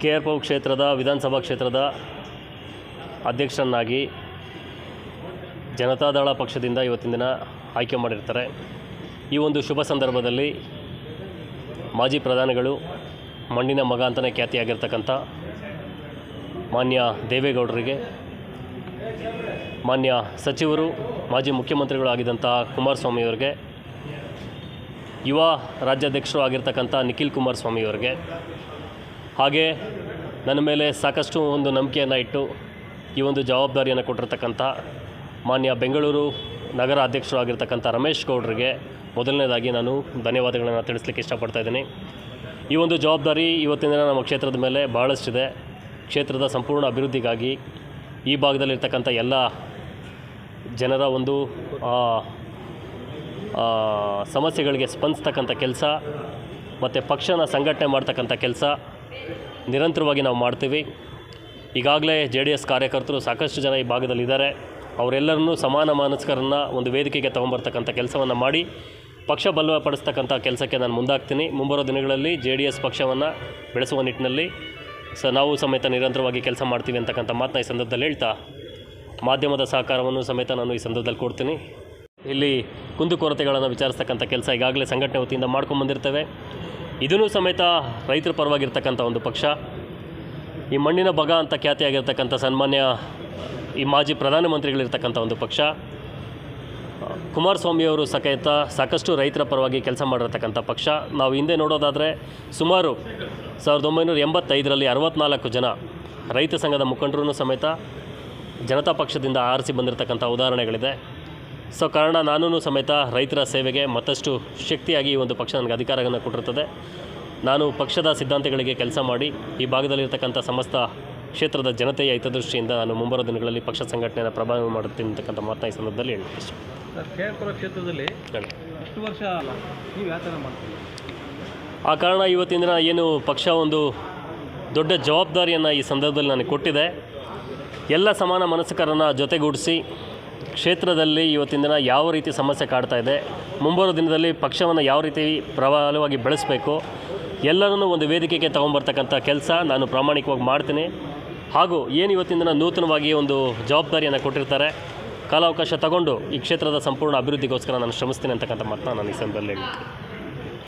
KR Puram ಕ್ಷೇತ್ರದ ವಿಧಾನಸಭಾ ಕ್ಷೇತ್ರದ ಅಧ್ಯಕ್ಷರನ್ನಾಗಿ ಜನತಾದಳ ಪಕ್ಷದಿಂದ ಇವತ್ತಿನ ದಿನ ಆಯ್ಕೆ ಮಾಡಿರ್ತಾರೆ. ಈ ಒಂದು ಶುಭ ಸಂದರ್ಭದಲ್ಲಿ ಮಾಜಿ ಪ್ರಧಾನಿಗಳು, ಮಣ್ಣಿನ ಮಗ ಅಂತಲೇ ಖ್ಯಾತಿಯಾಗಿರ್ತಕ್ಕಂಥ ಮಾನ್ಯ ದೇವೇಗೌಡರಿಗೆ, ಮಾನ್ಯ ಸಚಿವರು, ಮಾಜಿ ಮುಖ್ಯಮಂತ್ರಿಗಳು ಆಗಿದ್ದಂಥ ಕುಮಾರಸ್ವಾಮಿಯವರಿಗೆ, ಯುವ ರಾಜ್ಯಾಧ್ಯಕ್ಷರು ಆಗಿರ್ತಕ್ಕಂಥ ನಿಖಿಲ್ ಕುಮಾರಸ್ವಾಮಿಯವರಿಗೆ, ಹಾಗೆ ನನ್ನ ಮೇಲೆ ಸಾಕಷ್ಟು ಒಂದು ನಂಬಿಕೆಯನ್ನು ಇಟ್ಟು ಈ ಒಂದು ಜವಾಬ್ದಾರಿಯನ್ನು ಕೊಟ್ಟಿರ್ತಕ್ಕಂಥ ಮಾನ್ಯ ಬೆಂಗಳೂರು ನಗರ ಅಧ್ಯಕ್ಷರು ಆಗಿರ್ತಕ್ಕಂಥ ರಮೇಶ್ ಗೌಡರಿಗೆ ಮೊದಲನೇದಾಗಿ ನಾನು ಧನ್ಯವಾದಗಳನ್ನು ತಿಳಿಸ್ಲಿಕ್ಕೆ ಇಷ್ಟಪಡ್ತಾಯಿದ್ದೀನಿ. ಈ ಒಂದು ಜವಾಬ್ದಾರಿ ಇವತ್ತಿನ ದಿನ ನಮ್ಮ ಕ್ಷೇತ್ರದ ಮೇಲೆ ಬಹಳಷ್ಟಿದೆ. ಕ್ಷೇತ್ರದ ಸಂಪೂರ್ಣ ಅಭಿವೃದ್ಧಿಗಾಗಿ ಈ ಭಾಗದಲ್ಲಿರ್ತಕ್ಕಂಥ ಎಲ್ಲ ಜನರ ಒಂದು ಸಮಸ್ಯೆಗಳಿಗೆ ಸ್ಪಂದಿಸ್ತಕ್ಕಂಥ ಕೆಲಸ ಮತ್ತು ಪಕ್ಷನ ಸಂಘಟನೆ ಮಾಡ್ತಕ್ಕಂಥ ಕೆಲಸ ನಿರಂತರವಾಗಿ ನಾವು ಮಾಡ್ತೀವಿ. ಈಗಾಗಲೇ JDS ಕಾರ್ಯಕರ್ತರು ಸಾಕಷ್ಟು ಜನ ಈ ಭಾಗದಲ್ಲಿದ್ದಾರೆ. ಅವರೆಲ್ಲರನ್ನೂ ಸಮಾನ ಮನಸ್ಕರನ್ನು ಒಂದು ವೇದಿಕೆಗೆ ತೊಗೊಂಬರ್ತಕ್ಕಂಥ ಕೆಲಸವನ್ನು ಮಾಡಿ ಪಕ್ಷ ಬಲಪಡಿಸ್ತಕ್ಕಂಥ ಕೆಲಸಕ್ಕೆ ನಾನು ಮುಂದಾಗ್ತೀನಿ. ಮುಂಬರೋ ದಿನಗಳಲ್ಲಿ JDS ಪಕ್ಷವನ್ನು ಬೆಳೆಸುವ ನಿಟ್ಟಿನಲ್ಲಿ ನಾವು ಸಮೇತ ನಿರಂತರವಾಗಿ ಕೆಲಸ ಮಾಡ್ತೀವಿ ಅಂತಕ್ಕಂಥ ಮಾತನ್ನ ಈ ಸಂದರ್ಭದಲ್ಲಿ ಹೇಳ್ತಾ, ಮಾಧ್ಯಮದ ಸಹಕಾರವನ್ನು ಸಮೇತ ನಾನು ಈ ಸಂದರ್ಭದಲ್ಲಿ ಕೊಡ್ತೀನಿ. ಇಲ್ಲಿ ಕುಂದುಕೊರತೆಗಳನ್ನು ವಿಚಾರಿಸ್ತಕ್ಕಂಥ ಕೆಲಸ ಈಗಾಗಲೇ ಸಂಘಟನೆ ವತಿಯಿಂದ ಮಾಡ್ಕೊಂಬಂದಿರ್ತೇವೆ. ಇದೂ ಸಮೇತ ರೈತರ ಪರವಾಗಿರ್ತಕ್ಕಂಥ ಒಂದು ಪಕ್ಷ, ಈ ಮಣ್ಣಿನ ಬಗ ಅಂತ ಖ್ಯಾತಿಯಾಗಿರ್ತಕ್ಕಂಥ ಸನ್ಮಾನ್ಯ ಈ ಮಾಜಿ ಪ್ರಧಾನಮಂತ್ರಿಗಳಿರ್ತಕ್ಕಂಥ ಒಂದು ಪಕ್ಷ, ಕುಮಾರಸ್ವಾಮಿಯವರು ಸಮೇತ ಸಾಕಷ್ಟು ರೈತರ ಪರವಾಗಿ ಕೆಲಸ ಮಾಡಿರ್ತಕ್ಕಂಥ ಪಕ್ಷ. ನಾವು ಹಿಂದೆ ನೋಡೋದಾದರೆ ಸುಮಾರು 1985ರಲ್ಲಿ 64 ಜನ ರೈತ ಸಂಘದ ಮುಖಂಡರೂ ಸಮೇತ ಜನತಾ ಪಕ್ಷದಿಂದ ಆರಿಸಿ ಬಂದಿರತಕ್ಕಂಥ ಉದಾಹರಣೆಗಳಿದೆ. ಕಾರಣ ನಾನು ಸಮೇತ ರೈತರ ಸೇವೆಗೆ ಮತ್ತಷ್ಟು ಶಕ್ತಿಯಾಗಿ ಈ ಒಂದು ಪಕ್ಷ ನನಗೆ ಅಧಿಕಾರವನ್ನು ಕೊಟ್ಟಿರ್ತದೆ. ನಾನು ಪಕ್ಷದ ಸಿದ್ಧಾಂತಗಳಿಗೆ ಕೆಲಸ ಮಾಡಿ ಈ ಭಾಗದಲ್ಲಿರ್ತಕ್ಕಂಥ ಸಮಸ್ತ ಕ್ಷೇತ್ರದ ಜನತೆಯ ಹಿತದೃಷ್ಟಿಯಿಂದ ನಾನು ಮುಂಬರೋ ದಿನಗಳಲ್ಲಿ ಪಕ್ಷ ಸಂಘಟನೆಯನ್ನು ಪ್ರಭಾವ ಮಾಡುತ್ತೀನಿ ಅಂತಕ್ಕಂಥ ಮಾತನ್ನ ಈ ಸಂದರ್ಭದಲ್ಲಿ ಹೇಳ್ತೀನಿ. KR ಪುರಂ ಕ್ಷೇತ್ರದಲ್ಲಿ ಎಷ್ಟು ವರ್ಷ ನೀವು ಯಾವ ಥರ ಮಾಡ್ತೀವಿ? ಆ ಕಾರಣ ಇವತ್ತಿನ ದಿನ ಏನು ಪಕ್ಷ ಒಂದು ದೊಡ್ಡ ಜವಾಬ್ದಾರಿಯನ್ನು ಈ ಸಂದರ್ಭದಲ್ಲಿ ನನಗೆ ಕೊಟ್ಟಿದೆ. ಎಲ್ಲ ಸಮಾನ ಮನಸ್ಕರನ್ನು ಜೊತೆಗೂಡಿಸಿ ಕ್ಷೇತ್ರದಲ್ಲಿ ಇವತ್ತಿನ ದಿನ ಯಾವ ರೀತಿ ಸಮಸ್ಯೆ ಕಾಡ್ತಾ ಇದೆ, ಮುಂಬರೋ ದಿನದಲ್ಲಿ ಪಕ್ಷವನ್ನು ಯಾವ ರೀತಿ ಪ್ರಬಲವಾಗಿ ಬೆಳೆಸಬೇಕು, ಎಲ್ಲರನ್ನೂ ಒಂದು ವೇದಿಕೆಗೆ ತೊಗೊಂಬರ್ತಕ್ಕಂಥ ಕೆಲಸ ನಾನು ಪ್ರಾಮಾಣಿಕವಾಗಿ ಮಾಡ್ತೀನಿ. ಹಾಗೂ ಏನು ಇವತ್ತಿನ ದಿನ ನೂತನವಾಗಿ ಒಂದು ಜವಾಬ್ದಾರಿಯನ್ನು ಕೊಟ್ಟಿರ್ತಾರೆ, ಕಾಲಾವಕಾಶ ತಗೊಂಡು ಈ ಕ್ಷೇತ್ರದ ಸಂಪೂರ್ಣ ಅಭಿವೃದ್ಧಿಗೋಸ್ಕರ ನಾನು ಶ್ರಮಿಸ್ತೀನಿ ಅಂತಕ್ಕಂಥ ಮಾತನ್ನ ನಾನು ಈ ಸಂದರ್ಭದಲ್ಲಿ ಹೇಳ್ತೀನಿ.